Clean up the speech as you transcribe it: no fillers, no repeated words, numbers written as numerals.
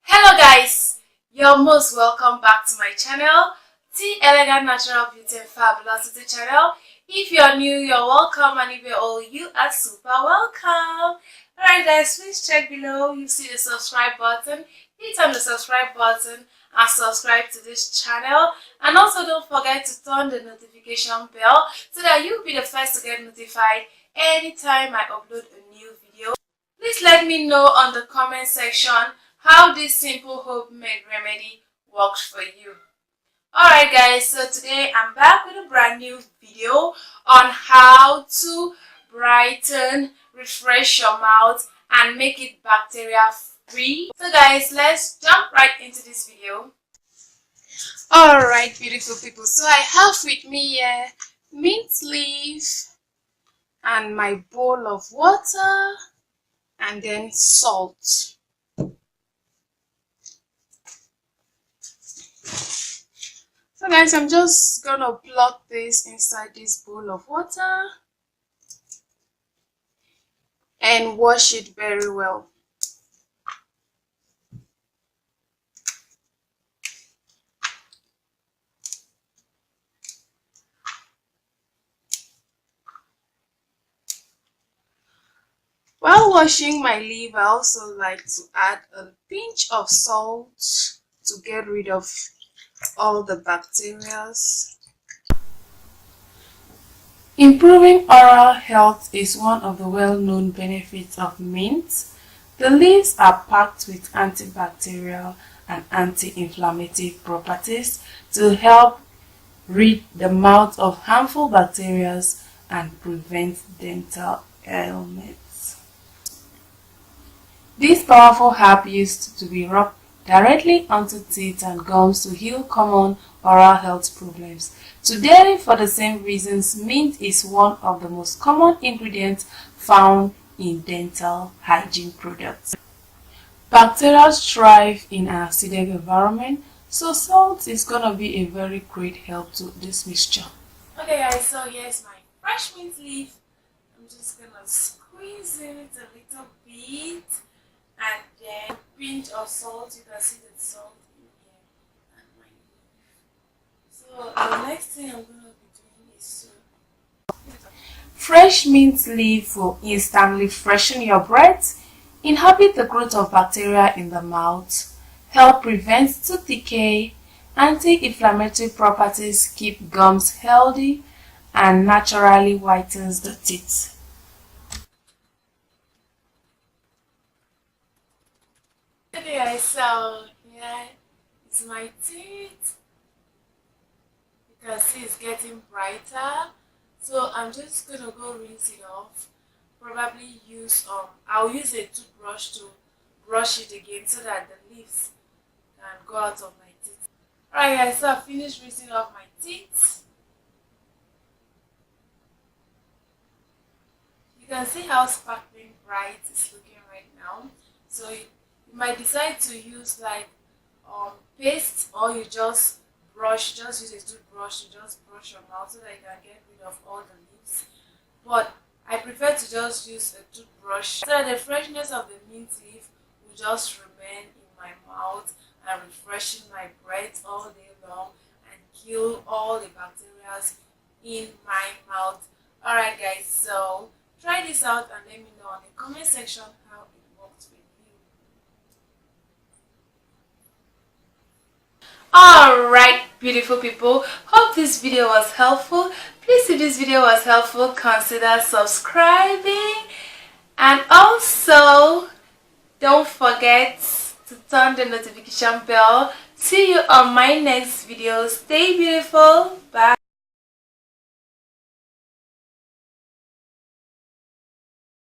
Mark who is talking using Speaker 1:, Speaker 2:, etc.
Speaker 1: Hello guys, you're most welcome back to my channel, the Elegant Natural Beauty and Fabulosity channel. If you're new, you're welcome, and if you're old, you are super welcome. Alright guys, please check below. You see the subscribe button. Hit on the subscribe button and subscribe to this channel. And also don't forget to turn the notification bell so that you'll be the first to get notified anytime I upload a new video. Please let me know on the comment section how this simple homemade remedy works for you. Alright guys, so today I'm back with a brand new video on how to brighten, refresh your mouth and make it bacteria free. So guys, let's jump right into this video. Alright beautiful people, so I have with me here mint leaf and my bowl of water and then salt. So guys, I'm just gonna plug this inside this bowl of water and wash it very well. While washing my leaf, I also like to add a pinch of salt to get rid of all the bacteria. Improving oral health is one of the well-known benefits of mint. The leaves are packed with antibacterial and anti-inflammatory properties to help rid the mouth of harmful bacteria and prevent dental ailments. This powerful herb used to be rubbed directly onto teeth and gums to heal common oral health problems. Today, for the same reasons, mint is one of the most common ingredients found in dental hygiene products. Bacteria thrive in an acidic environment, so salt is gonna be a very great help to this mixture. Okay guys, so here's my fresh mint leaf. I'm just gonna squeeze it a little bit and then pinch of salt. You can see the salt in here and my leaf. So the next thing I'm gonna be doing is fresh mint leaf will instantly freshen your breath, inhibit the growth of bacteria in the mouth, help prevent tooth decay, anti-inflammatory properties keep gums healthy, and naturally whitens the teeth. Okay guys, so here is my teeth. You can see it's getting brighter. So I'm just gonna go rinse it off. Probably I'll use a toothbrush to brush it again so that the leaves can go out of my teeth. Alright guys, so I finished rinsing off my teeth. You can see how sparkling bright it's looking right now. So you might decide to use like paste, or you just use a toothbrush to just brush your mouth so that you can get rid of all the leaves. But I prefer to just use a toothbrush so that the freshness of the mint leaf will just remain in my mouth and refreshing my breath all day long and kill all the bacteria in my mouth. Alright guys, so try this out and let me know in the comment section how it works with you. Alright beautiful people, hope this video was helpful. Please, if this video was helpful, consider subscribing, and also don't forget to turn the notification bell. See you on my next video. Stay beautiful. Bye.